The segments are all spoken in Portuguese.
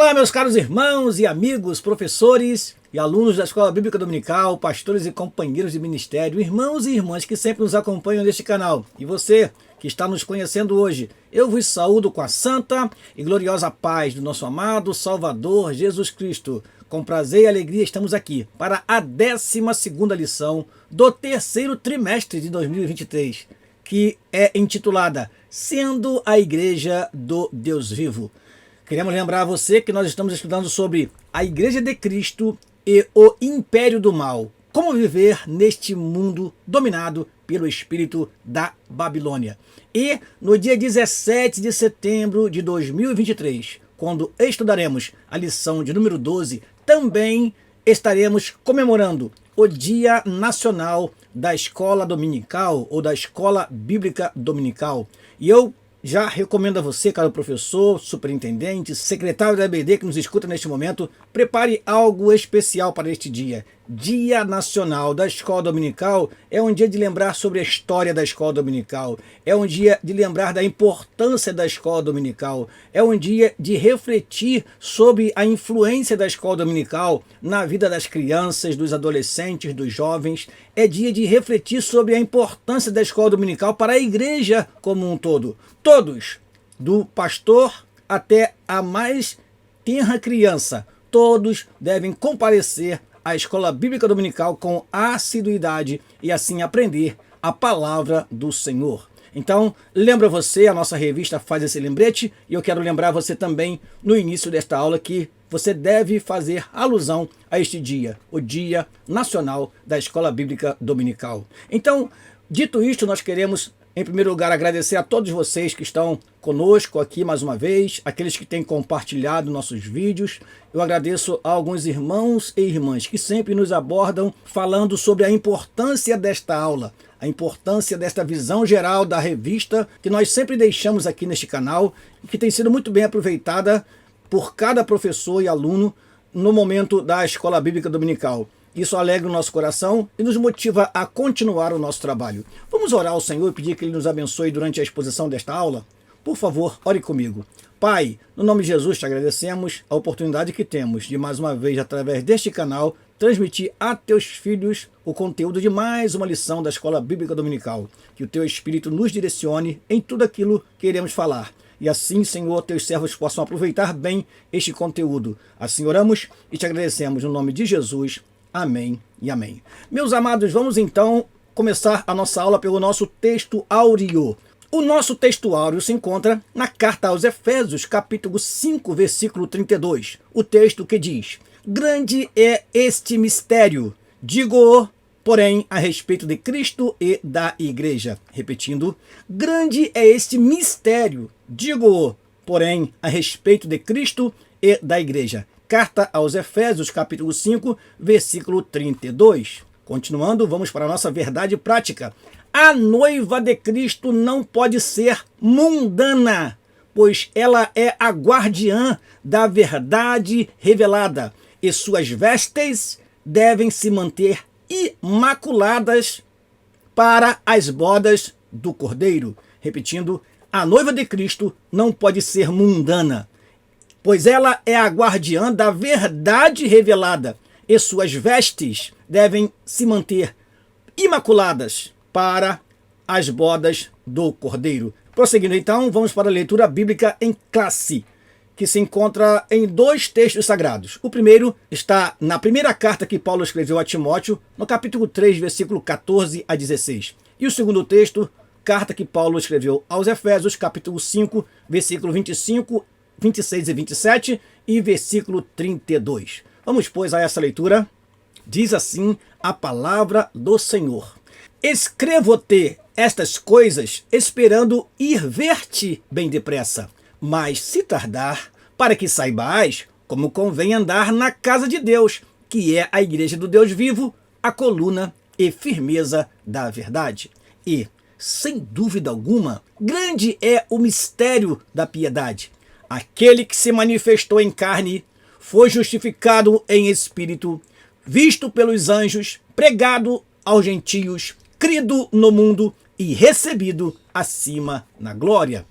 Olá, meus caros irmãos e amigos, professores e alunos da Escola Bíblica Dominical, pastores e companheiros de ministério, irmãos e irmãs que sempre nos acompanham neste canal. E você que está nos conhecendo hoje, eu vos saúdo com a santa e gloriosa paz do nosso amado Salvador Jesus Cristo. Com prazer e alegria estamos aqui para a 12ª lição do terceiro trimestre de 2023, que é intitulada Sendo a Igreja do Deus Vivo. Queremos lembrar a você que nós estamos estudando sobre a Igreja de Cristo e o Império do Mal. Como viver neste mundo dominado pelo espírito da Babilônia. E no dia 17 de setembro de 2023, quando estudaremos a lição de número 12, também estaremos comemorando o Dia Nacional da Escola Dominical ou da Escola Bíblica Dominical. E eu já recomendo a você, caro professor, superintendente, secretário da EBD que nos escuta neste momento, prepare algo especial para este dia. Dia Nacional da Escola Dominical é um dia de lembrar sobre a história da Escola Dominical, é um dia de lembrar da importância da Escola Dominical, é um dia de refletir sobre a influência da Escola Dominical na vida das crianças, dos adolescentes, dos jovens. É dia de refletir sobre a importância da Escola Dominical para a igreja como um todo. Todos, do pastor até a mais tenra criança, todos devem comparecer à Escola Bíblica Dominical com assiduidade e assim aprender a palavra do Senhor. Então, lembra você, a nossa revista faz esse lembrete e eu quero lembrar você também no início desta aula que você deve fazer alusão a este dia, o Dia Nacional da Escola Bíblica Dominical. Então, dito isto, nós queremos em primeiro lugar, agradecer a todos vocês que estão conosco aqui mais uma vez, aqueles que têm compartilhado nossos vídeos. Eu agradeço a alguns irmãos e irmãs que sempre nos abordam falando sobre a importância desta aula, a importância desta visão geral da revista que nós sempre deixamos aqui neste canal e que tem sido muito bem aproveitada por cada professor e aluno no momento da Escola Bíblica Dominical. Isso alegra o nosso coração e nos motiva a continuar o nosso trabalho. Vamos orar ao Senhor e pedir que Ele nos abençoe durante a exposição desta aula? Por favor, ore comigo. Pai, no nome de Jesus te agradecemos a oportunidade que temos de mais uma vez, através deste canal, transmitir a teus filhos o conteúdo de mais uma lição da Escola Bíblica Dominical. Que o teu Espírito nos direcione em tudo aquilo que iremos falar. E assim, Senhor, teus servos possam aproveitar bem este conteúdo. Assim oramos e te agradecemos no nome de Jesus. Amém e amém. Meus amados, vamos então começar a nossa aula pelo nosso texto áureo. O nosso texto áureo se encontra na carta aos Efésios, capítulo 5, versículo 32. O texto que diz: Grande é este mistério, digo-o, porém, a respeito de Cristo e da igreja. Repetindo, grande é este mistério, digo-o, porém, a respeito de Cristo e da igreja. Carta aos Efésios, capítulo 5, versículo 32. Continuando, vamos para a nossa verdade prática. A noiva de Cristo não pode ser mundana, pois ela é a guardiã da verdade revelada, e suas vestes devem se manter imaculadas para as bodas do Cordeiro. Repetindo, a noiva de Cristo não pode ser mundana, pois ela é a guardiã da verdade revelada, e suas vestes devem se manter imaculadas para as bodas do Cordeiro. Prosseguindo então, vamos para a leitura bíblica em classe, que se encontra em dois textos sagrados. O primeiro está na primeira carta que Paulo escreveu a Timóteo, no capítulo 3, versículo 14 a 16. E o segundo texto, carta que Paulo escreveu aos Efésios, capítulo 5, versículo 25, 26 e 27 e versículo 32. Vamos, pois, a essa leitura. Diz assim a palavra do Senhor. Escrevo-te estas coisas, esperando ir ver-te bem depressa. Mas se tardar, para que saibais como convém andar na casa de Deus, que é a igreja do Deus vivo, a coluna e firmeza da verdade. E, sem dúvida alguma, grande é o mistério da piedade. Aquele que se manifestou em carne, foi justificado em espírito, visto pelos anjos, pregado aos gentios, crido no mundo e recebido acima na glória.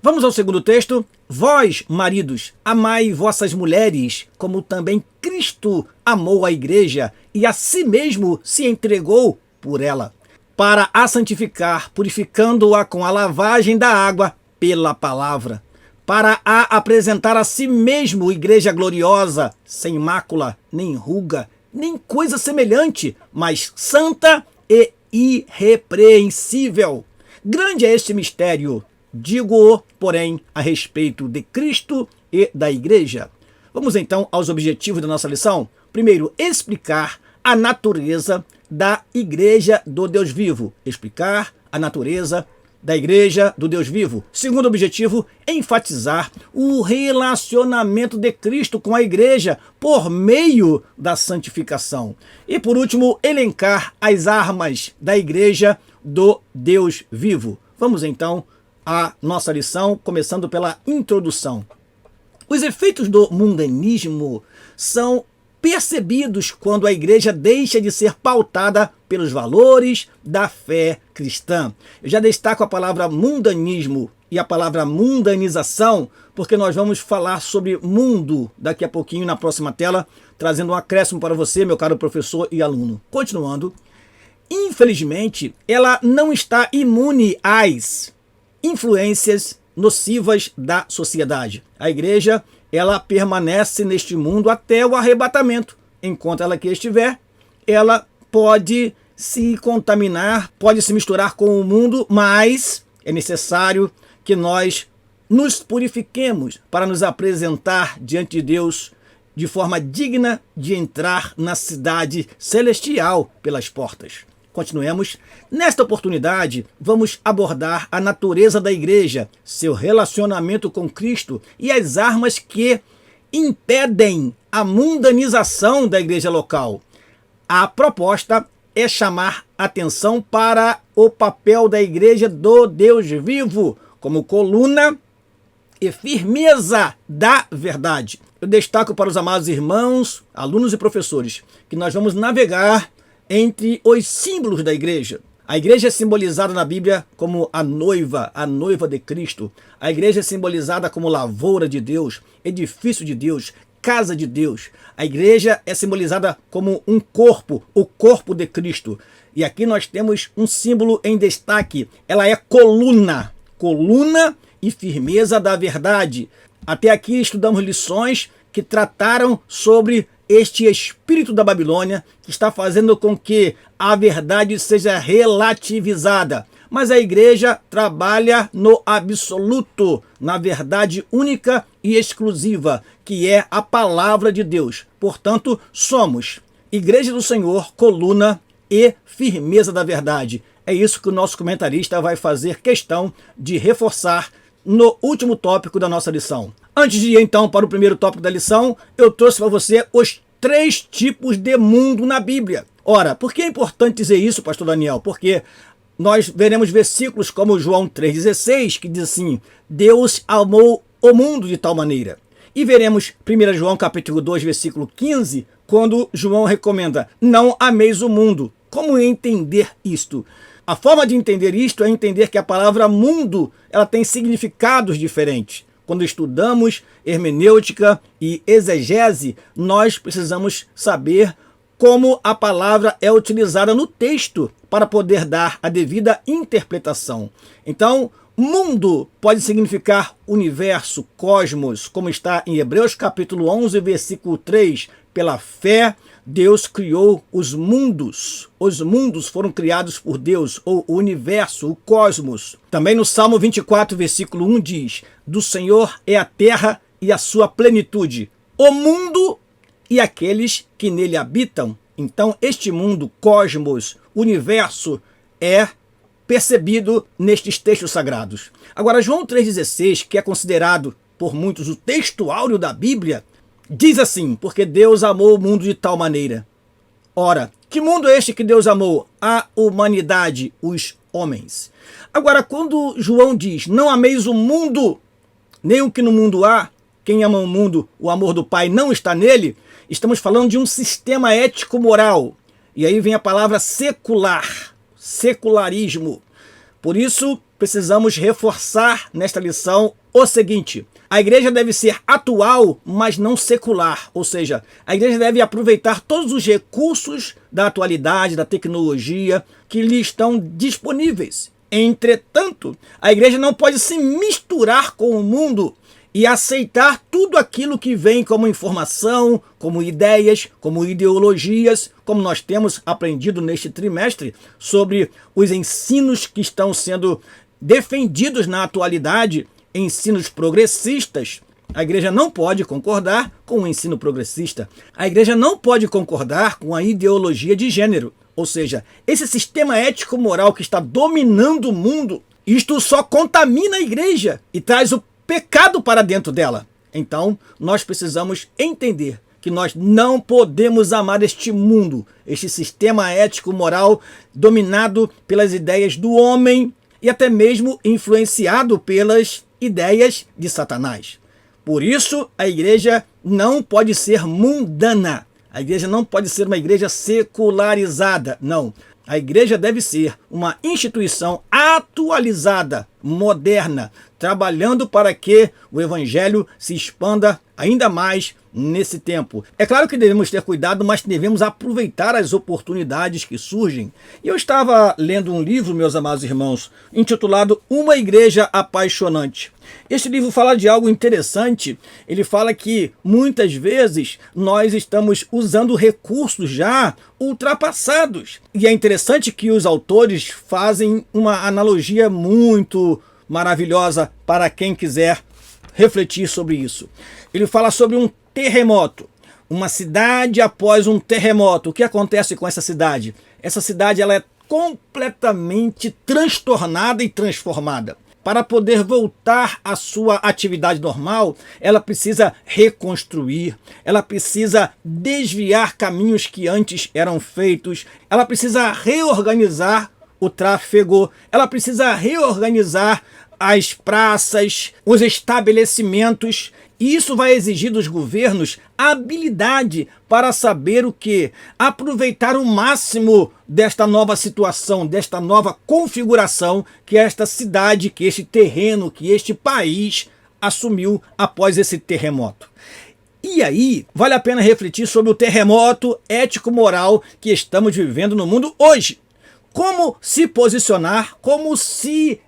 Vamos ao segundo texto. Vós, maridos, amai vossas mulheres, como também Cristo amou a igreja e a si mesmo se entregou por ela, para a santificar, purificando-a com a lavagem da água pela palavra, para a apresentar a si mesmo igreja gloriosa, sem mácula, nem ruga, nem coisa semelhante, mas santa e irrepreensível. Grande é este mistério, digo-o, porém, a respeito de Cristo e da igreja. Vamos então aos objetivos da nossa lição. Primeiro, explicar a natureza da igreja do Deus vivo. Explicar a natureza da igreja do Deus vivo. Segundo objetivo, enfatizar o relacionamento de Cristo com a igreja por meio da santificação. E por último, elencar as armas da igreja do Deus vivo. Vamos então à nossa lição, começando pela introdução. Os efeitos do mundanismo são percebidos quando a igreja deixa de ser pautada pelos valores da fé cristã. Eu já destaco a palavra mundanismo e a palavra mundanização, porque nós vamos falar sobre mundo daqui a pouquinho na próxima tela, trazendo um acréscimo para você, meu caro professor e aluno. Continuando, infelizmente, ela não está imune às influências nocivas da sociedade. A igreja, ela permanece neste mundo até o arrebatamento. Enquanto ela aqui estiver, ela pode se contaminar, pode se misturar com o mundo, mas é necessário que nós nos purifiquemos para nos apresentar diante de Deus de forma digna de entrar na cidade celestial pelas portas. Continuemos. Nesta oportunidade, vamos abordar a natureza da igreja, seu relacionamento com Cristo e as armas que impedem a mundanização da igreja local. A proposta é chamar atenção para o papel da igreja do Deus vivo, como coluna e firmeza da verdade. Eu destaco para os amados irmãos, alunos e professores, que nós vamos navegar entre os símbolos da igreja. A igreja é simbolizada na Bíblia como a noiva de Cristo. A igreja é simbolizada como lavoura de Deus, edifício de Deus, casa de Deus. A igreja é simbolizada como um corpo, o corpo de Cristo. E aqui nós temos um símbolo em destaque. Ela é coluna e firmeza da verdade. Até aqui estudamos lições que trataram sobre este espírito da Babilônia que está fazendo com que a verdade seja relativizada. Mas a igreja trabalha no absoluto, na verdade única e exclusiva, que é a palavra de Deus. Portanto, somos igreja do Senhor, coluna e firmeza da verdade. É isso que o nosso comentarista vai fazer questão de reforçar no último tópico da nossa lição. Antes de ir então para o primeiro tópico da lição, eu trouxe para você os 3 tipos de mundo na Bíblia. Ora, por que é importante dizer isso, pastor Daniel? Porque nós veremos versículos como João 3,16, que diz assim: Deus amou o mundo de tal maneira. E veremos 1 João capítulo 2, versículo 15, quando João recomenda: não ameis o mundo. Como entender isto? A forma de entender isto é entender que a palavra mundo, ela tem significados diferentes. Quando estudamos hermenêutica e exegese, nós precisamos saber como a palavra é utilizada no texto para poder dar a devida interpretação. Então, mundo pode significar universo, cosmos, como está em Hebreus capítulo 11, versículo 3. Pela fé, Deus criou os mundos. Os mundos foram criados por Deus, ou o universo, o cosmos. Também no Salmo 24, versículo 1 diz: do Senhor é a terra e a sua plenitude, o mundo e aqueles que nele habitam. Então, este mundo, cosmos, universo, é percebido nestes textos sagrados. Agora, João 3,16, que é considerado por muitos o texto áureo da Bíblia, diz assim: porque Deus amou o mundo de tal maneira. Ora, que mundo é este que Deus amou? A humanidade, os homens. Agora, quando João diz: não ameis o mundo, nem o que no mundo há, quem ama o mundo, o amor do Pai não está nele, estamos falando de um sistema ético-moral. E aí vem a palavra secular, secularismo. Por isso, precisamos reforçar nesta lição o seguinte: a igreja deve ser atual, mas não secular. Ou seja, a igreja deve aproveitar todos os recursos da atualidade, da tecnologia que lhe estão disponíveis. Entretanto, a igreja não pode se misturar com o mundo e aceitar tudo aquilo que vem como informação, como ideias, como ideologias, como nós temos aprendido neste trimestre sobre os ensinos que estão sendo defendidos na atualidade, ensinos progressistas. A igreja não pode concordar com o ensino progressista. A igreja não pode concordar com a ideologia de gênero. Ou seja, esse sistema ético-moral que está dominando o mundo, isto só contamina a igreja e traz o pecado para dentro dela. Então, nós precisamos entender que nós não podemos amar este mundo, este sistema ético-moral dominado pelas ideias do homem e até mesmo influenciado pelas ideias de Satanás. Por isso, a igreja não pode ser mundana. A igreja não pode ser uma igreja secularizada. Não. A igreja deve ser uma instituição atualizada, moderna, trabalhando para que o evangelho se expanda ainda mais nesse tempo. É claro que devemos ter cuidado, mas devemos aproveitar as oportunidades que surgem. E eu estava lendo um livro, meus amados irmãos, intitulado Uma Igreja Apaixonante. Este livro fala de algo interessante. Ele fala que muitas vezes nós estamos usando recursos já ultrapassados. E é interessante que os autores fazem uma analogia muito maravilhosa para quem quiser refletir sobre isso. Ele fala sobre um terremoto, uma cidade após um terremoto. O que acontece com essa cidade? Essa cidade ela é completamente transtornada e transformada. Para poder voltar à sua atividade normal, ela precisa reconstruir, ela precisa desviar caminhos que antes eram feitos, ela precisa reorganizar o tráfego, ela precisa reorganizar as praças, os estabelecimentos. E isso vai exigir dos governos habilidade para saber o que? Aproveitar o máximo desta nova situação, desta nova configuração que esta cidade, que este terreno, que este país assumiu após esse terremoto. E aí, vale a pena refletir sobre o terremoto ético-moral que estamos vivendo no mundo hoje. Como se posicionar, como se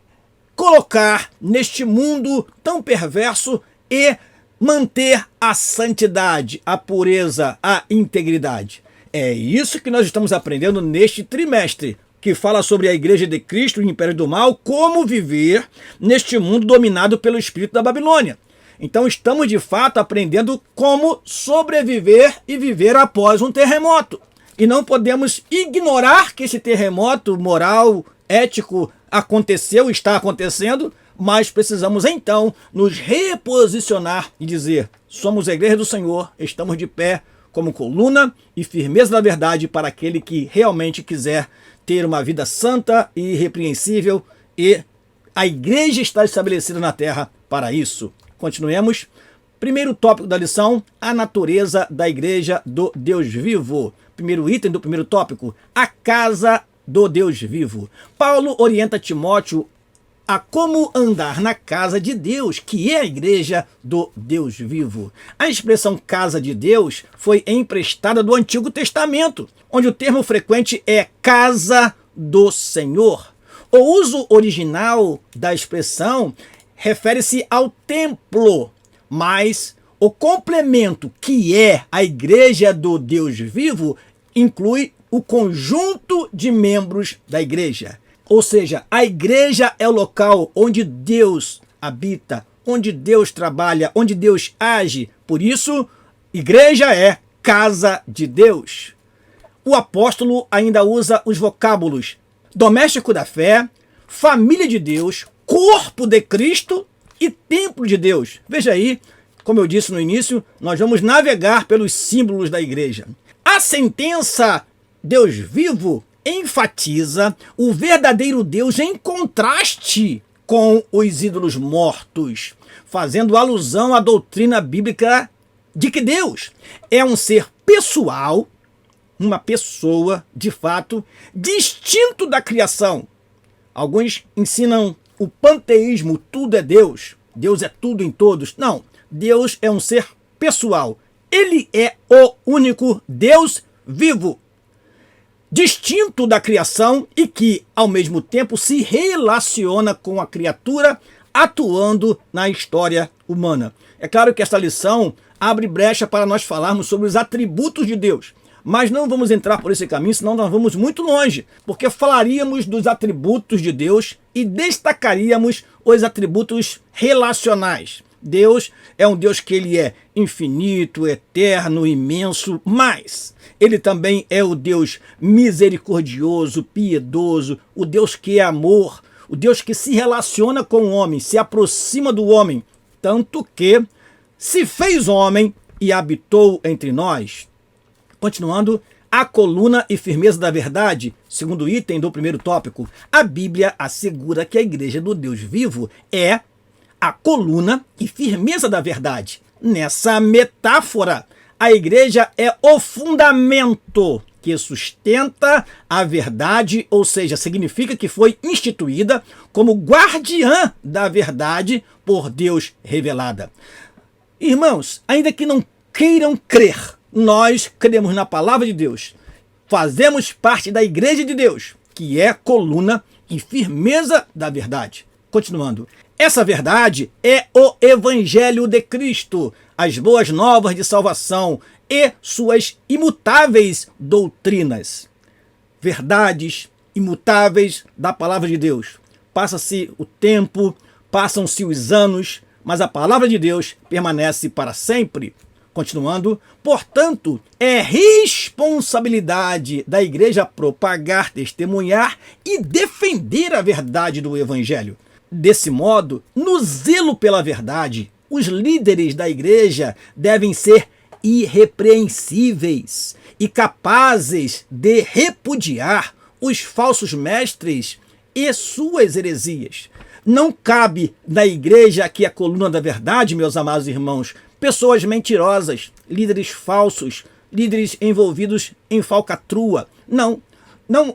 colocar neste mundo tão perverso e manter a santidade, a pureza, a integridade. É isso que nós estamos aprendendo neste trimestre, que fala sobre a Igreja de Cristo, o Império do Mal, como viver neste mundo dominado pelo espírito da Babilônia. Então estamos de fato aprendendo como sobreviver e viver após um terremoto. E não podemos ignorar que esse terremoto moral, ético, aconteceu, está acontecendo, mas precisamos então nos reposicionar e dizer: somos a igreja do Senhor, estamos de pé como coluna e firmeza da verdade para aquele que realmente quiser ter uma vida santa e irrepreensível, e a igreja está estabelecida na terra para isso. Continuemos. Primeiro tópico da lição: a natureza da igreja do Deus vivo. Primeiro item do primeiro tópico: a casa do Deus vivo. Paulo orienta Timóteo a como andar na casa de Deus, que é a igreja do Deus vivo. A expressão casa de Deus foi emprestada do Antigo Testamento, onde o termo frequente é casa do Senhor. O uso original da expressão refere-se ao templo, mas o complemento, que é a igreja do Deus vivo, inclui o conjunto de membros da igreja. Ou seja, a igreja é o local onde Deus habita, onde Deus trabalha, onde Deus age. Por isso, igreja é casa de Deus. O apóstolo ainda usa os vocábulos doméstico da fé, família de Deus, corpo de Cristo e templo de Deus. Veja aí, como eu disse no início, nós vamos navegar pelos símbolos da igreja. A sentença Deus vivo enfatiza o verdadeiro Deus em contraste com os ídolos mortos, fazendo alusão à doutrina bíblica de que Deus é um ser pessoal, uma pessoa, de fato, distinto da criação. Alguns ensinam o panteísmo, tudo é Deus, Deus é tudo em todos. Não, Deus é um ser pessoal. Ele é o único Deus vivo, distinto da criação e que, ao mesmo tempo, se relaciona com a criatura, atuando na história humana. É claro que esta lição abre brecha para nós falarmos sobre os atributos de Deus, mas não vamos entrar por esse caminho, senão nós vamos muito longe, porque falaríamos dos atributos de Deus e destacaríamos os atributos relacionais. Deus é um Deus que ele é infinito, eterno, imenso, mas ele também é o Deus misericordioso, piedoso, o Deus que é amor, o Deus que se relaciona com o homem, se aproxima do homem, tanto que se fez homem e habitou entre nós. Continuando, a coluna e firmeza da verdade, segundo item do primeiro tópico, a Bíblia assegura que a igreja do Deus vivo é a coluna e firmeza da verdade. Nessa metáfora, a igreja é o fundamento que sustenta a verdade, ou seja, significa que foi instituída como guardiã da verdade por Deus revelada. Irmãos, ainda que não queiram crer, nós cremos na palavra de Deus. Fazemos parte da igreja de Deus, que é coluna e firmeza da verdade. Continuando, essa verdade é o Evangelho de Cristo, as boas novas de salvação e suas imutáveis doutrinas. Verdades imutáveis da palavra de Deus. Passa-se o tempo, passam-se os anos, mas a palavra de Deus permanece para sempre. Continuando, portanto, é responsabilidade da igreja propagar, testemunhar e defender a verdade do Evangelho. Desse modo, no zelo pela verdade, os líderes da igreja devem ser irrepreensíveis e capazes de repudiar os falsos mestres e suas heresias. Não cabe na igreja que é a coluna da verdade, meus amados irmãos, pessoas mentirosas, líderes falsos, líderes envolvidos em falcatrua. Não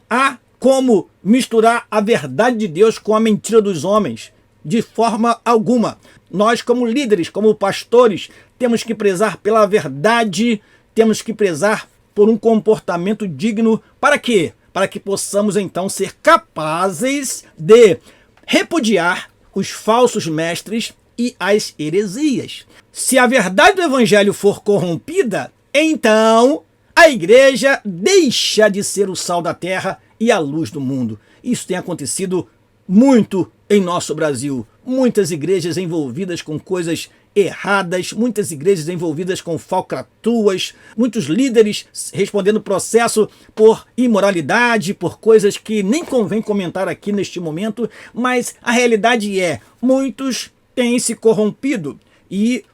há como misturar a verdade de Deus com a mentira dos homens, de forma alguma. Nós, como líderes, como pastores, temos que prezar pela verdade, temos que prezar por um comportamento digno. Para quê? Para que possamos, então, ser capazes de repudiar os falsos mestres e as heresias. Se a verdade do Evangelho for corrompida, então a igreja deixa de ser o sal da terra e a luz do mundo. Isso tem acontecido muito em nosso Brasil. Muitas igrejas envolvidas com coisas erradas, muitas igrejas envolvidas com falcatruas, muitos líderes respondendo processo por imoralidade, por coisas que nem convém comentar aqui neste momento, mas a realidade é, muitos têm se corrompido. E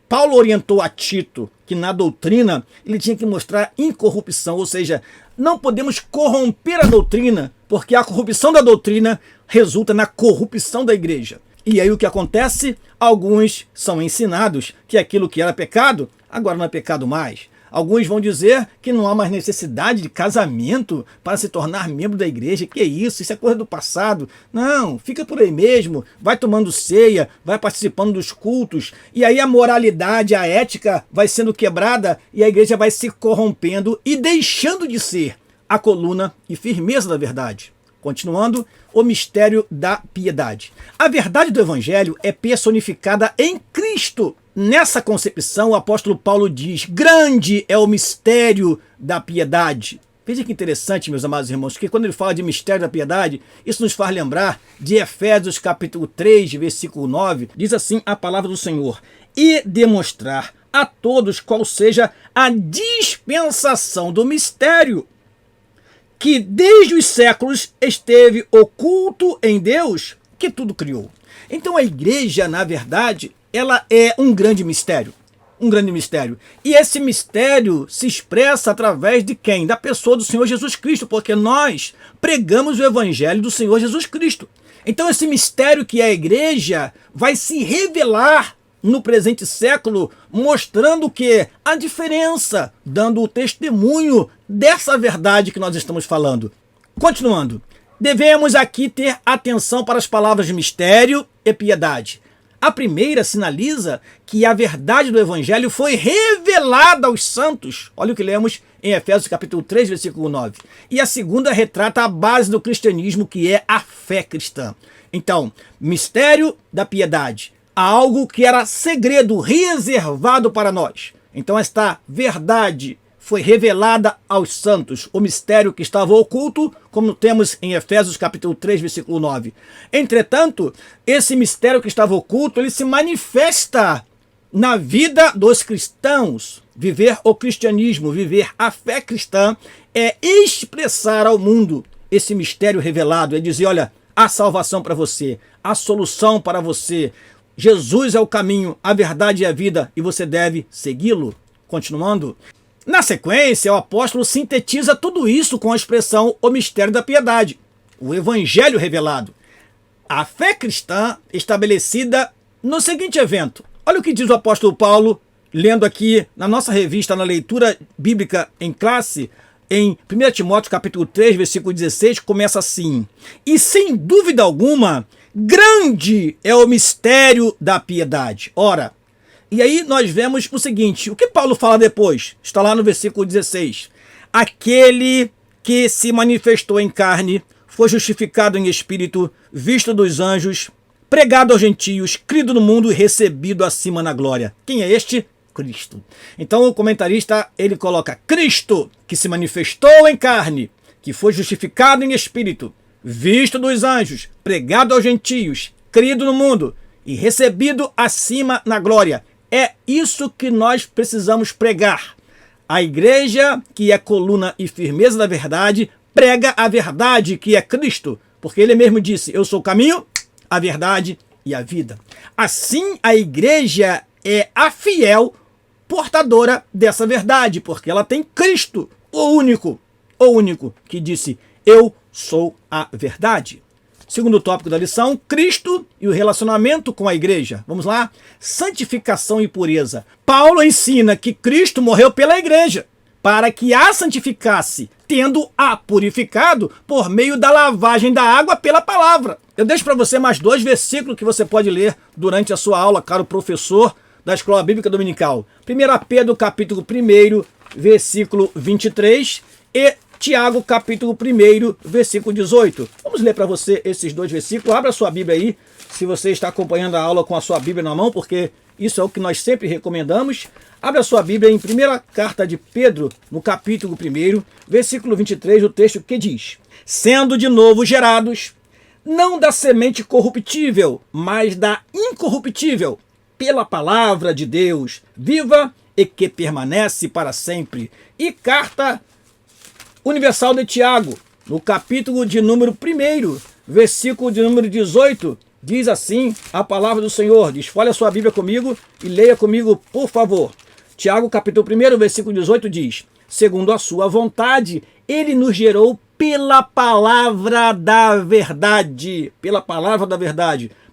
Paulo orientou a Tito que na doutrina ele tinha que mostrar incorrupção, ou seja, não podemos corromper a doutrina, porque a corrupção da doutrina resulta na corrupção da igreja. E aí o que acontece? Alguns são ensinados que aquilo que era pecado, agora não é pecado mais. Alguns vão dizer que não há mais necessidade de casamento para se tornar membro da igreja. Que isso? Isso é coisa do passado. Não, fica por aí mesmo, vai tomando ceia, vai participando dos cultos, e aí a moralidade, a ética vai sendo quebrada e a igreja vai se corrompendo e deixando de ser a coluna e firmeza da verdade. Continuando, o mistério da piedade. A verdade do Evangelho é personificada em Cristo. Nessa concepção, o apóstolo Paulo diz: grande é o mistério da piedade. Veja que interessante, meus amados irmãos, que quando ele fala de mistério da piedade, isso nos faz lembrar de Efésios capítulo 3, versículo 9, diz assim a palavra do Senhor: e demonstrar a todos qual seja a dispensação do mistério, que desde os séculos esteve oculto em Deus, que tudo criou. Então a igreja, na verdade, ela é um grande mistério. Um grande mistério. E esse mistério se expressa através de quem? Da pessoa do Senhor Jesus Cristo, porque nós pregamos o Evangelho do Senhor Jesus Cristo. Então esse mistério que é a igreja vai se revelar no presente século, mostrando que a diferença, dando o testemunho dessa verdade que nós estamos falando. Continuando, Devemos aqui ter atenção para as palavras mistério e piedade. A primeira sinaliza que a verdade do Evangelho foi revelada aos santos. Olha o que lemos em Efésios capítulo 3, versículo 9. E a segunda retrata a base do cristianismo, que é a fé cristã. Então, mistério da piedade. Algo que era segredo, reservado para nós. Então esta verdade foi revelada aos santos, o mistério que estava oculto, como temos em Efésios capítulo 3, versículo 9. Entretanto, esse mistério que estava oculto, ele se manifesta na vida dos cristãos. Viver o cristianismo, viver a fé cristã, é expressar ao mundo esse mistério revelado, é dizer, olha, há salvação para você, há solução para você, Jesus é o caminho, a verdade e a vida, e você deve segui-lo. Continuando. Na sequência, o apóstolo sintetiza tudo isso com a expressão o mistério da piedade, o evangelho revelado. A fé cristã estabelecida no seguinte evento. Olha o que diz o apóstolo Paulo, lendo aqui na nossa revista, na leitura bíblica em classe, em 1 Timóteo capítulo 3, versículo 16, começa assim: e sem dúvida alguma, grande é o mistério da piedade. Ora, e aí nós vemos o seguinte, o que Paulo fala depois? Está lá no versículo 16. Aquele que se manifestou em carne, foi justificado em espírito, visto dos anjos, pregado aos gentios, crido no mundo e recebido acima na glória. Quem é este? Cristo. Então o comentarista, ele coloca Cristo, que se manifestou em carne, que foi justificado em espírito, visto dos anjos, pregado aos gentios, crido no mundo e recebido acima na glória. É isso que nós precisamos pregar. A igreja, que é coluna e firmeza da verdade, prega a verdade, que é Cristo, porque ele mesmo disse, eu sou o caminho, a verdade e a vida. Assim, a igreja é a fiel portadora dessa verdade, porque ela tem Cristo, o único que disse, eu sou a verdade. Segundo tópico da lição, Cristo e o relacionamento com a igreja. Vamos lá? Santificação e pureza. Paulo ensina que Cristo morreu pela igreja, para que a santificasse, tendo-a purificado por meio da lavagem da água pela palavra. Eu deixo para você mais 2 versículos que você pode ler durante a sua aula, caro professor da Escola Bíblica Dominical. 1 Pedro, capítulo 1, versículo 23 e Tiago, capítulo 1, versículo 18. Vamos ler para você esses 2 versículos. Abra a sua Bíblia aí, se você está acompanhando a aula com a sua Bíblia na mão, porque isso é o que nós sempre recomendamos. Abra a sua Bíblia em 1ª carta de Pedro, no capítulo 1, versículo 23, o texto que diz: sendo de novo gerados, não da semente corruptível, mas da incorruptível, pela palavra de Deus, viva e que permanece para sempre. E carta universal de Tiago, no capítulo de número 1, versículo de número 18, diz assim a palavra do Senhor. Desfolhe a sua Bíblia comigo e leia comigo, por favor. Tiago, capítulo 1, versículo 18 diz: segundo a sua vontade, ele nos gerou pela palavra da verdade,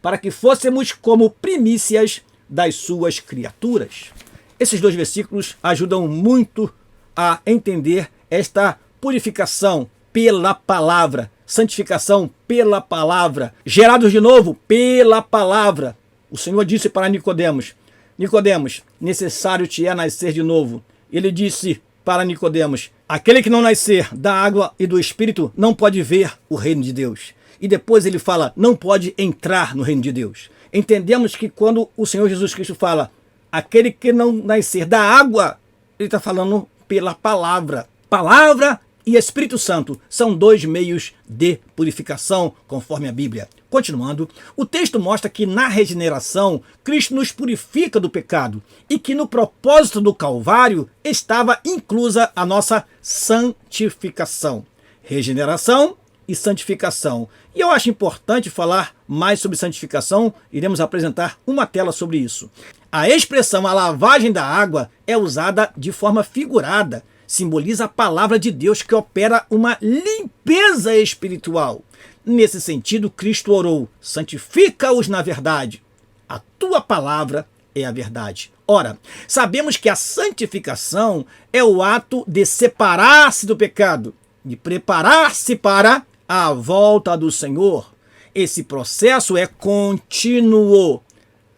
para que fôssemos como primícias das suas criaturas. Esses 2 versículos ajudam muito a entender esta purificação pela palavra, santificação pela palavra, gerados de novo pela palavra. O Senhor disse para Nicodemos: Nicodemos, necessário te é nascer de novo. Ele disse para Nicodemos: aquele que não nascer da água e do Espírito não pode ver o reino de Deus. E depois ele fala, não pode entrar no reino de Deus. Entendemos que quando o Senhor Jesus Cristo fala, aquele que não nascer da água, ele está falando pela palavra. Palavra e Espírito Santo são 2 meios de purificação, conforme a Bíblia. Continuando, o texto mostra que na regeneração, Cristo nos purifica do pecado e que no propósito do Calvário estava inclusa a nossa santificação. Regeneração e santificação. E eu acho importante falar mais sobre santificação, iremos apresentar uma tela sobre isso. A expressão a lavagem da água é usada de forma figurada, simboliza a palavra de Deus que opera uma limpeza espiritual. Nesse sentido, Cristo orou, santifica-os na verdade. A tua palavra é a verdade. Ora, sabemos que a santificação é o ato de separar-se do pecado, de preparar-se para à volta do Senhor, esse processo é contínuo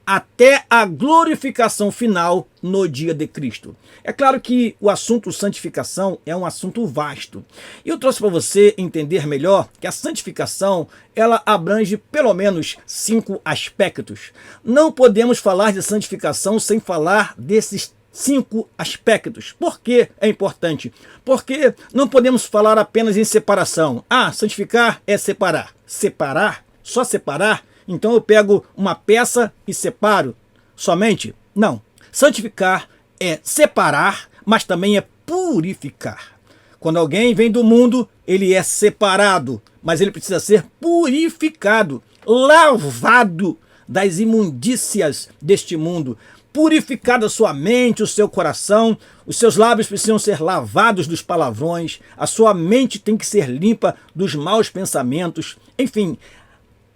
até a glorificação final no dia de Cristo. É claro que o assunto santificação é um assunto vasto. E eu trouxe para você entender melhor que a santificação, ela abrange pelo menos 5 aspectos. Não podemos falar de santificação sem falar desses 5 aspectos. Por que é importante? Porque não podemos falar apenas em separação. Santificar é separar. Separar, só separar, então eu pego uma peça e separo somente? Não. Santificar é separar, mas também é purificar. Quando alguém vem do mundo, ele é separado, mas ele precisa ser purificado, lavado das imundícias deste mundo, purificada a sua mente, o seu coração, os seus lábios precisam ser lavados dos palavrões, a sua mente tem que ser limpa dos maus pensamentos, enfim.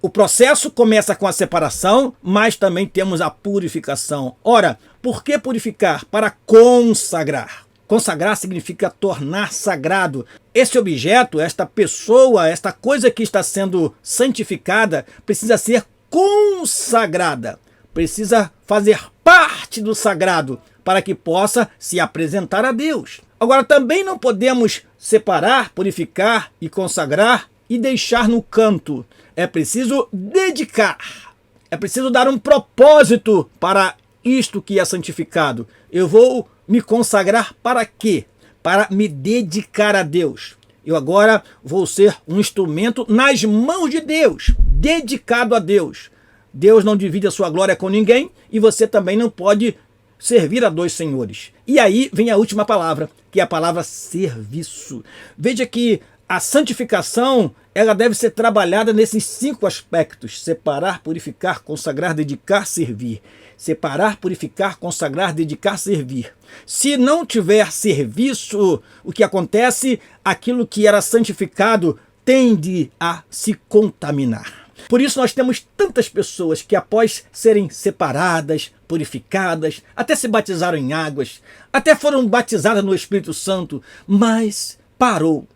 O processo começa com a separação, mas também temos a purificação. Ora, por que purificar? Para consagrar. Consagrar significa tornar sagrado. Esse objeto, esta pessoa, esta coisa que está sendo santificada, precisa ser consagrada. Precisa fazer parte do sagrado para que possa se apresentar a Deus. Agora, também não podemos separar, purificar e consagrar e deixar no canto. É preciso dedicar. É preciso dar um propósito para isto que é santificado. Eu vou me consagrar para quê? Para me dedicar a Deus. Eu agora vou ser um instrumento nas mãos de Deus, dedicado a Deus. Deus não divide a sua glória com ninguém e você também não pode servir a 2 senhores. E aí vem a última palavra, que é a palavra serviço. Veja que a santificação, ela deve ser trabalhada nesses 5 aspectos: separar, purificar, consagrar, dedicar, servir. Separar, purificar, consagrar, dedicar, servir. Se não tiver serviço, o que acontece? Aquilo que era santificado tende a se contaminar. Por isso nós temos tantas pessoas que, após serem separadas, purificadas, até se batizaram em águas, até foram batizadas no Espírito Santo, mas parou,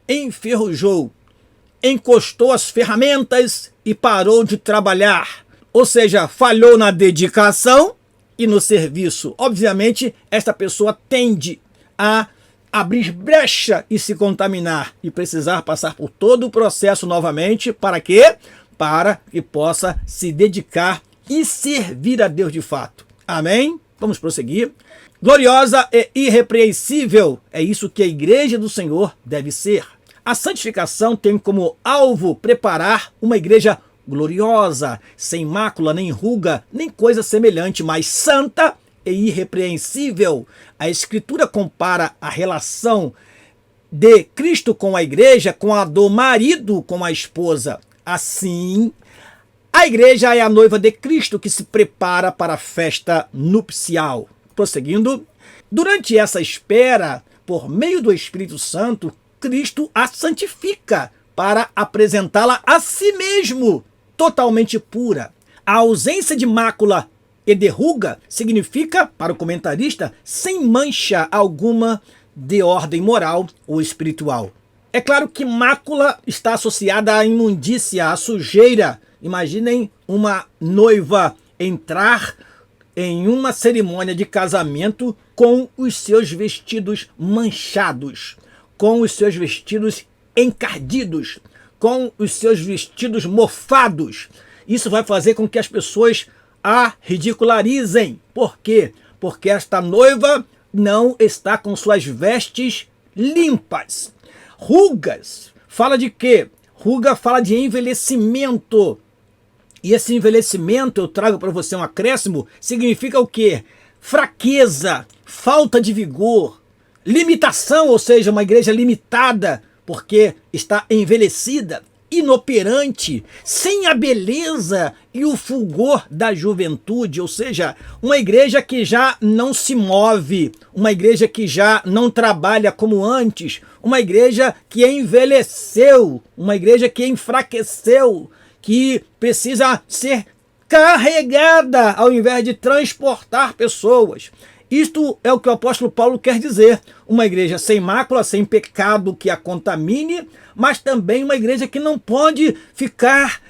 enferrujou, encostou as ferramentas e parou de trabalhar. Ou seja, falhou na dedicação e no serviço. Obviamente, esta pessoa tende a abrir brecha e se contaminar e precisar passar por todo o processo novamente. Para quê? Para que possa se dedicar e servir a Deus de fato. Amém? Vamos prosseguir. Gloriosa e irrepreensível, é isso que a igreja do Senhor deve ser. A santificação tem como alvo preparar uma igreja gloriosa, sem mácula, nem ruga, nem coisa semelhante, mas santa e irrepreensível. A Escritura compara a relação de Cristo com a igreja com a do marido com a esposa. Assim, a igreja é a noiva de Cristo que se prepara para a festa nupcial. Prosseguindo, durante essa espera, por meio do Espírito Santo, Cristo a santifica para apresentá-la a si mesmo, totalmente pura. A ausência de mácula e de ruga significa, para o comentarista, sem mancha alguma de ordem moral ou espiritual. É claro que mácula está associada à imundícia, à sujeira. Imaginem uma noiva entrar em uma cerimônia de casamento com os seus vestidos manchados, com os seus vestidos encardidos, com os seus vestidos mofados. Isso vai fazer com que as pessoas a ridicularizem. Por quê? Porque esta noiva não está com suas vestes limpas. Rugas, fala de quê? Ruga fala de envelhecimento. E esse envelhecimento, eu trago para você um acréscimo, significa o quê? Fraqueza, falta de vigor, limitação, ou seja, uma igreja limitada, porque está envelhecida, inoperante, sem a beleza e o fulgor da juventude, ou seja, uma igreja que já não se move, uma igreja que já não trabalha como antes, uma igreja que envelheceu, uma igreja que enfraqueceu, que precisa ser carregada ao invés de transportar pessoas. Isto é o que o apóstolo Paulo quer dizer. Uma igreja sem mácula, sem pecado que a contamine, mas também uma igreja que não pode ficar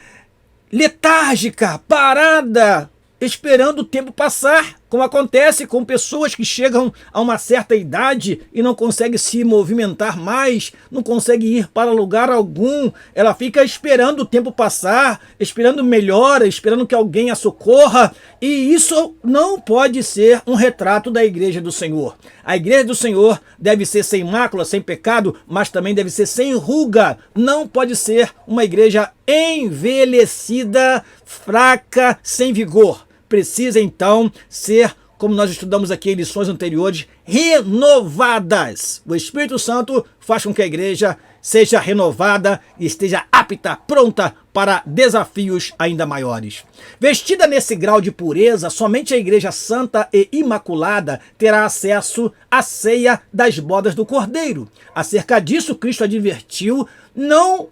letárgica, parada, esperando o tempo passar, como acontece com pessoas que chegam a uma certa idade e não conseguem se movimentar mais, não conseguem ir para lugar algum. Ela fica esperando o tempo passar, esperando melhora, esperando que alguém a socorra. E isso não pode ser um retrato da igreja do Senhor. A igreja do Senhor deve ser sem mácula, sem pecado, mas também deve ser sem ruga. Não pode ser uma igreja envelhecida, fraca, sem vigor. Precisa então ser, como nós estudamos aqui em lições anteriores, renovadas. O Espírito Santo faz com que a igreja seja renovada e esteja apta, pronta para desafios ainda maiores. Vestida nesse grau de pureza, somente a igreja santa e imaculada terá acesso à ceia das bodas do Cordeiro. Acerca disso, Cristo advertiu não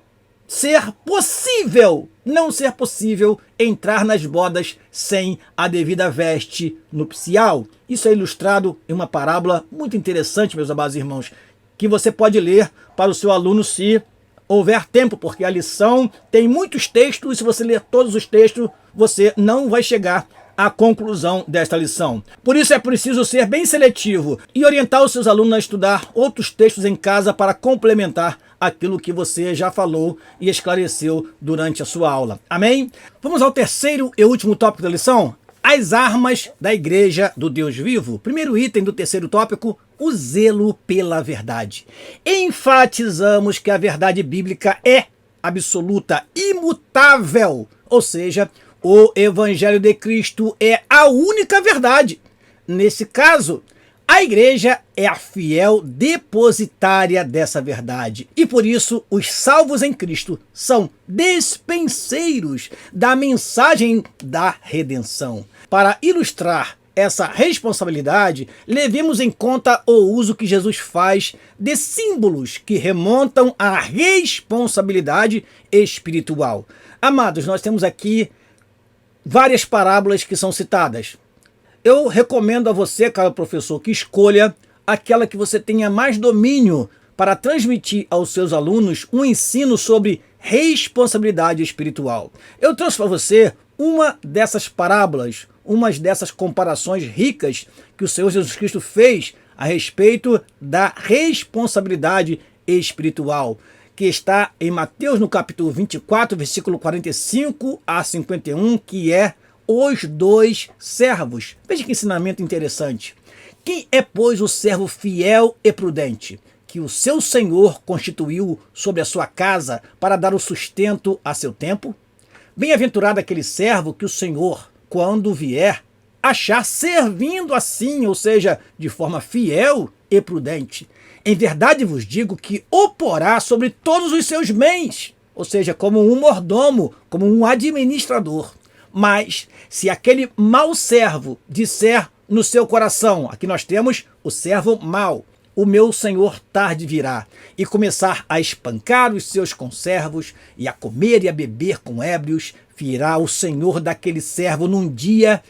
ser possível entrar nas bodas sem a devida veste nupcial. Isso é ilustrado em uma parábola muito interessante, meus amados irmãos, que você pode ler para o seu aluno se houver tempo, porque a lição tem muitos textos e se você ler todos os textos, você não vai chegar à conclusão desta lição. Por isso é preciso ser bem seletivo e orientar os seus alunos a estudar outros textos em casa para complementar aquilo que você já falou e esclareceu durante a sua aula. Amém? Vamos ao terceiro e último tópico da lição: as armas da igreja do Deus vivo. Primeiro item do terceiro tópico: o zelo pela verdade. Enfatizamos que a verdade bíblica é absoluta, imutável, ou seja, o Evangelho de Cristo é a única verdade. Nesse caso, a igreja é a fiel depositária dessa verdade e por isso os salvos em Cristo são despenseiros da mensagem da redenção. Para ilustrar essa responsabilidade, levemos em conta o uso que Jesus faz de símbolos que remontam à responsabilidade espiritual. Amados, nós temos aqui várias parábolas que são citadas. Eu recomendo a você, caro professor, que escolha aquela que você tenha mais domínio para transmitir aos seus alunos um ensino sobre responsabilidade espiritual. Eu trouxe para você uma dessas parábolas, uma dessas comparações ricas que o Senhor Jesus Cristo fez a respeito da responsabilidade espiritual, que está em Mateus no capítulo 24, versículo 45 a 51, que é os dois servos. Veja que ensinamento interessante. Quem é, pois, o servo fiel e prudente, que o seu senhor constituiu sobre a sua casa para dar o sustento a seu tempo? Bem-aventurado aquele servo que o senhor, quando vier, achar servindo assim, ou seja, de forma fiel e prudente. Em verdade vos digo que o porá sobre todos os seus bens, ou seja, como um mordomo, como um administrador. Mas se aquele mau servo disser no seu coração, aqui nós temos o servo mau, o meu senhor tarde virá, e começar a espancar os seus conservos, e a comer e a beber com ébrios, virá o senhor daquele servo num dia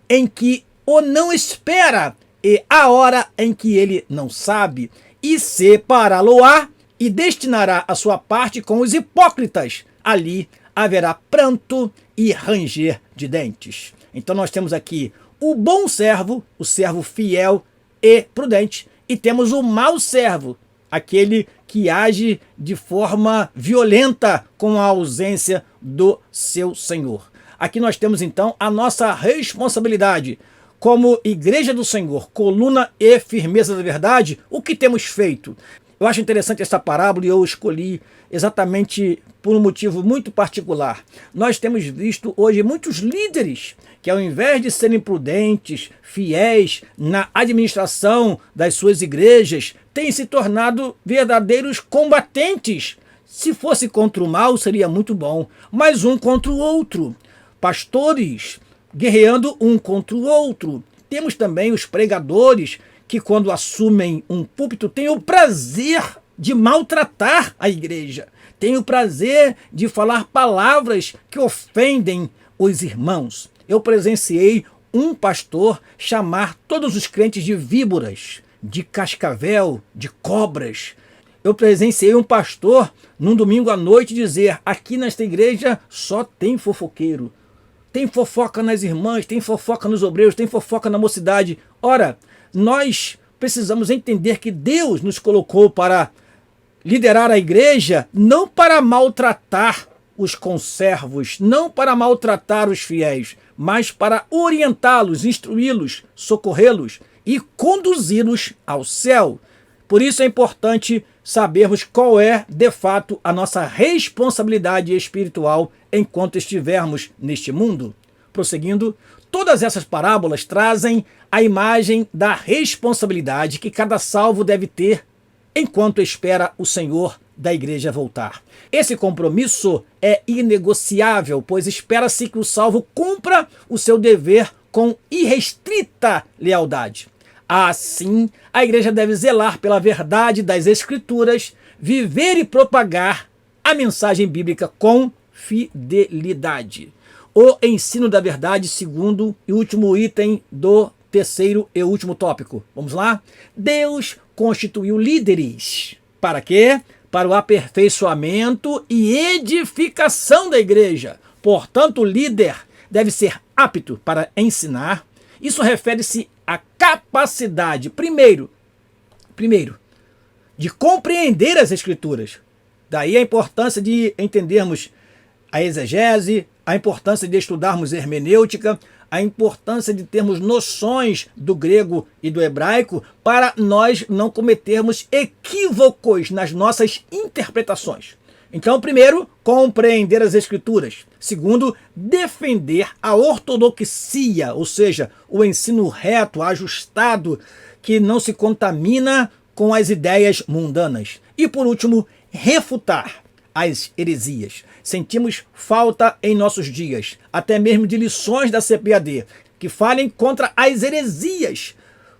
em que o não espera, e a hora em que ele não sabe, e separá-lo-á, e destinará a sua parte com os hipócritas. Ali haverá pranto e ranger de dentes. Então nós temos aqui o bom servo, o servo fiel e prudente, e temos o mau servo, aquele que age de forma violenta com a ausência do seu senhor. Aqui nós temos então a nossa responsabilidade como igreja do Senhor, coluna e firmeza da verdade. O que temos feito? Eu acho interessante essa parábola e eu escolhi exatamente por um motivo muito particular. Nós temos visto hoje muitos líderes que, ao invés de serem prudentes, fiéis na administração das suas igrejas, têm se tornado verdadeiros combatentes. Se fosse contra o mal, seria muito bom, mas um contra o outro. Pastores guerreando um contra o outro. Temos também os pregadores que, quando assumem um púlpito, têm o prazer de maltratar a igreja, têm o prazer de falar palavras que ofendem os irmãos. Eu presenciei um pastor chamar todos os crentes de víboras, de cascavel, de cobras. Eu presenciei um pastor, num domingo à noite, dizer: aqui nesta igreja só tem fofoqueiro. Tem fofoca nas irmãs, tem fofoca nos obreiros, tem fofoca na mocidade. Ora, nós precisamos entender que Deus nos colocou para liderar a igreja, não para maltratar os conservos, não para maltratar os fiéis, mas para orientá-los, instruí-los, socorrê-los e conduzi-los ao céu. Por isso é importante sabermos qual é, de fato, a nossa responsabilidade espiritual enquanto estivermos neste mundo. Prosseguindo, todas essas parábolas trazem a imagem da responsabilidade que cada salvo deve ter enquanto espera o Senhor da igreja voltar. Esse compromisso é inegociável, pois espera-se que o salvo cumpra o seu dever com irrestrita lealdade. Assim, a igreja deve zelar pela verdade das Escrituras, viver e propagar a mensagem bíblica com fidelidade. O ensino da verdade, segundo e último item do terceiro e último tópico. Vamos lá? Deus constituiu líderes. Para quê? Para o aperfeiçoamento e edificação da igreja. Portanto, o líder deve ser apto para ensinar. Isso refere-se à capacidade, primeiro, de compreender as Escrituras. Daí a importância de entendermos a exegese, a importância de estudarmos hermenêutica, a importância de termos noções do grego e do hebraico para nós não cometermos equívocos nas nossas interpretações. Então, primeiro, compreender as Escrituras. Segundo, defender a ortodoxia, ou seja, o ensino reto, ajustado, que não se contamina com as ideias mundanas. E, por último, refutar as heresias. Sentimos falta em nossos dias, até mesmo de lições da CPAD, que falem contra as heresias,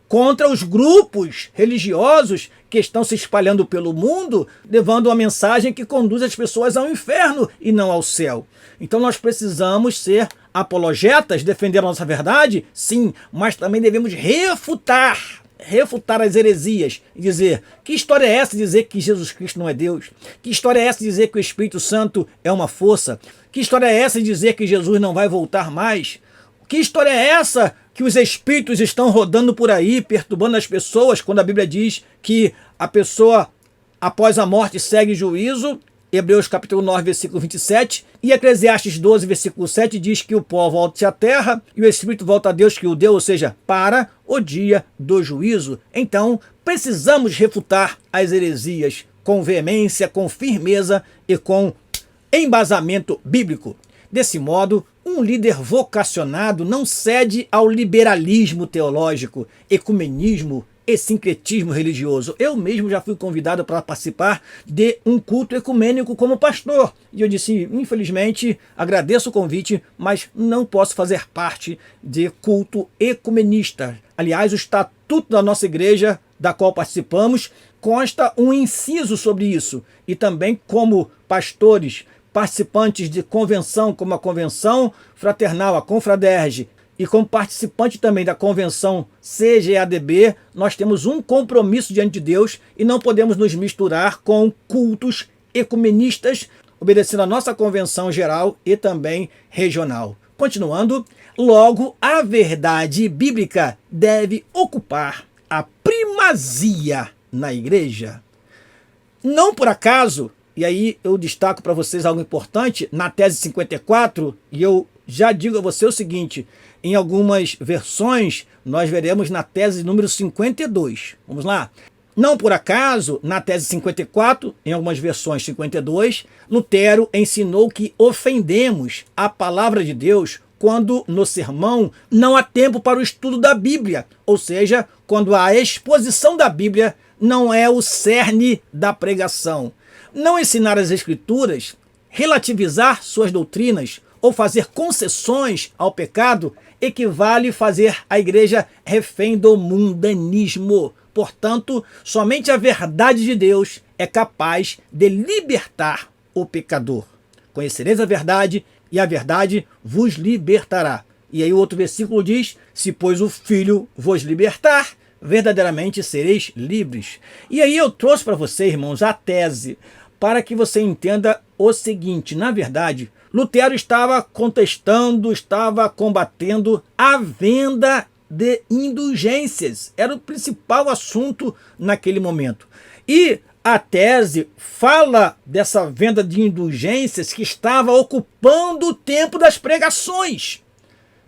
contra os grupos religiosos que estão se espalhando pelo mundo, levando uma mensagem que conduz as pessoas ao inferno e não ao céu. Então nós precisamos ser apologetas, defender a nossa verdade, sim, mas também devemos refutar as heresias e dizer: que história é essa de dizer que Jesus Cristo não é Deus? Que história é essa de dizer que o Espírito Santo é uma força? Que história é essa de dizer que Jesus não vai voltar mais? Que história é essa que os espíritos estão rodando por aí, perturbando as pessoas, quando a Bíblia diz que a pessoa após a morte segue juízo? Hebreus capítulo 9, versículo 27, e Eclesiastes 12, versículo 7 diz que o pó volta à terra e o espírito volta a Deus que o deu, ou seja, para o dia do juízo. Então, precisamos refutar as heresias com veemência, com firmeza e com embasamento bíblico. Desse modo, um líder vocacionado não cede ao liberalismo teológico, ecumenismo e sincretismo religioso. Eu mesmo já fui convidado para participar de um culto ecumênico como pastor. E eu disse: infelizmente, agradeço o convite, mas não posso fazer parte de culto ecumenista. Aliás, o estatuto da nossa igreja, da qual participamos, consta um inciso sobre isso. E também, como pastores, participantes de convenção, como a Convenção Fraternal, a Confraderge, e como participante também da convenção CGADB, nós temos um compromisso diante de Deus e não podemos nos misturar com cultos ecumenistas, obedecendo a nossa convenção geral e também regional. Continuando, logo, a verdade bíblica deve ocupar a primazia na igreja. Não por acaso, e aí eu destaco para vocês algo importante, na tese 54, e eu já digo a você o seguinte: em algumas versões, nós veremos na tese número 52. Vamos lá? Não por acaso, na tese 54, em algumas versões 52, Lutero ensinou que ofendemos a palavra de Deus quando no sermão não há tempo para o estudo da Bíblia, ou seja, quando a exposição da Bíblia não é o cerne da pregação. Não ensinar as Escrituras, relativizar suas doutrinas ou fazer concessões ao pecado equivale fazer a igreja refém do mundanismo. Portanto, somente a verdade de Deus é capaz de libertar o pecador. Conhecereis a verdade e a verdade vos libertará. E aí o outro versículo diz: se pois o Filho vos libertar, verdadeiramente sereis livres. E aí eu trouxe para você, irmãos, a tese, para que você entenda o seguinte: na verdade, Lutero estava contestando, estava combatendo a venda de indulgências. Era o principal assunto naquele momento. E a tese fala dessa venda de indulgências que estava ocupando o tempo das pregações.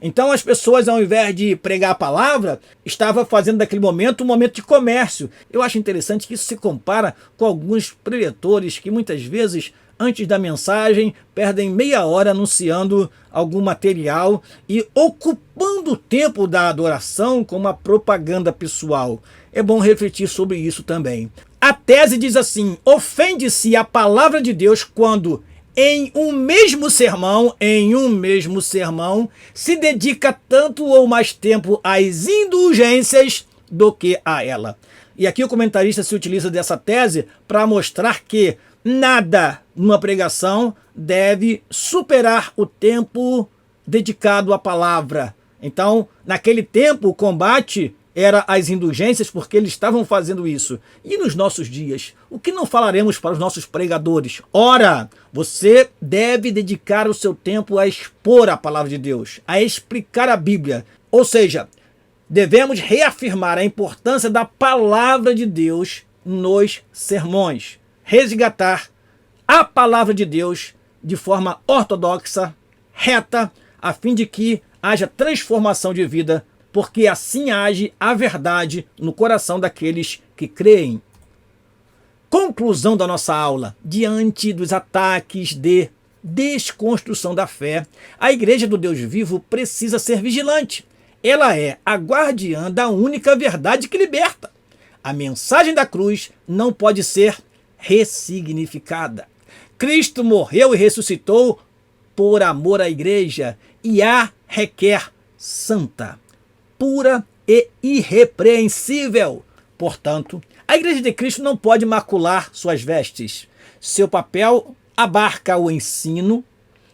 Então as pessoas, ao invés de pregar a palavra, estavam fazendo daquele momento um momento de comércio. Eu acho interessante que isso se compara com alguns preletores que muitas vezes, antes da mensagem, perdem meia hora anunciando algum material e ocupando o tempo da adoração com uma propaganda pessoal. É bom refletir sobre isso também. A tese diz assim: ofende-se a palavra de Deus quando em um mesmo sermão, se dedica tanto ou mais tempo às indulgências do que a ela. E aqui o comentarista se utiliza dessa tese para mostrar que nada numa pregação deve superar o tempo dedicado à palavra. Então, naquele tempo, o combate era as indulgências, porque eles estavam fazendo isso. E nos nossos dias, o que não falaremos para os nossos pregadores? Ora, você deve dedicar o seu tempo a expor a palavra de Deus, a explicar a Bíblia. Ou seja, devemos reafirmar a importância da palavra de Deus nos sermões. Resgatar a palavra de Deus de forma ortodoxa, reta, a fim de que haja transformação de vida, porque assim age a verdade no coração daqueles que creem. Conclusão da nossa aula: diante dos ataques de desconstrução da fé, a Igreja do Deus Vivo precisa ser vigilante. Ela é a guardiã da única verdade que liberta. A mensagem da cruz não pode ser ressignificada. Cristo morreu e ressuscitou por amor à Igreja e a requer santa, pura e irrepreensível. Portanto, a Igreja de Cristo não pode macular suas vestes. Seu papel abarca o ensino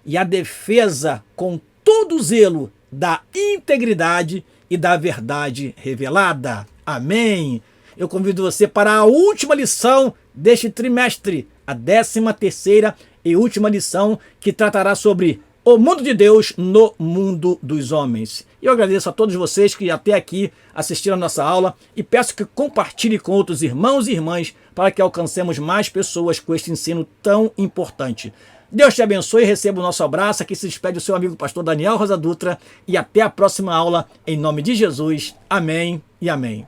e a defesa com todo zelo da integridade e da verdade revelada. Amém? Eu convido você para a última lição deste trimestre, a 13ª e última lição, que tratará sobre o mundo de Deus no mundo dos homens. Eu agradeço a todos vocês que até aqui assistiram a nossa aula e peço que compartilhe com outros irmãos e irmãs para que alcancemos mais pessoas com este ensino tão importante. Deus te abençoe e receba o nosso abraço. Aqui se despede o seu amigo pastor Daniel Rosa Dutra e até a próxima aula, em nome de Jesus. Amém e amém.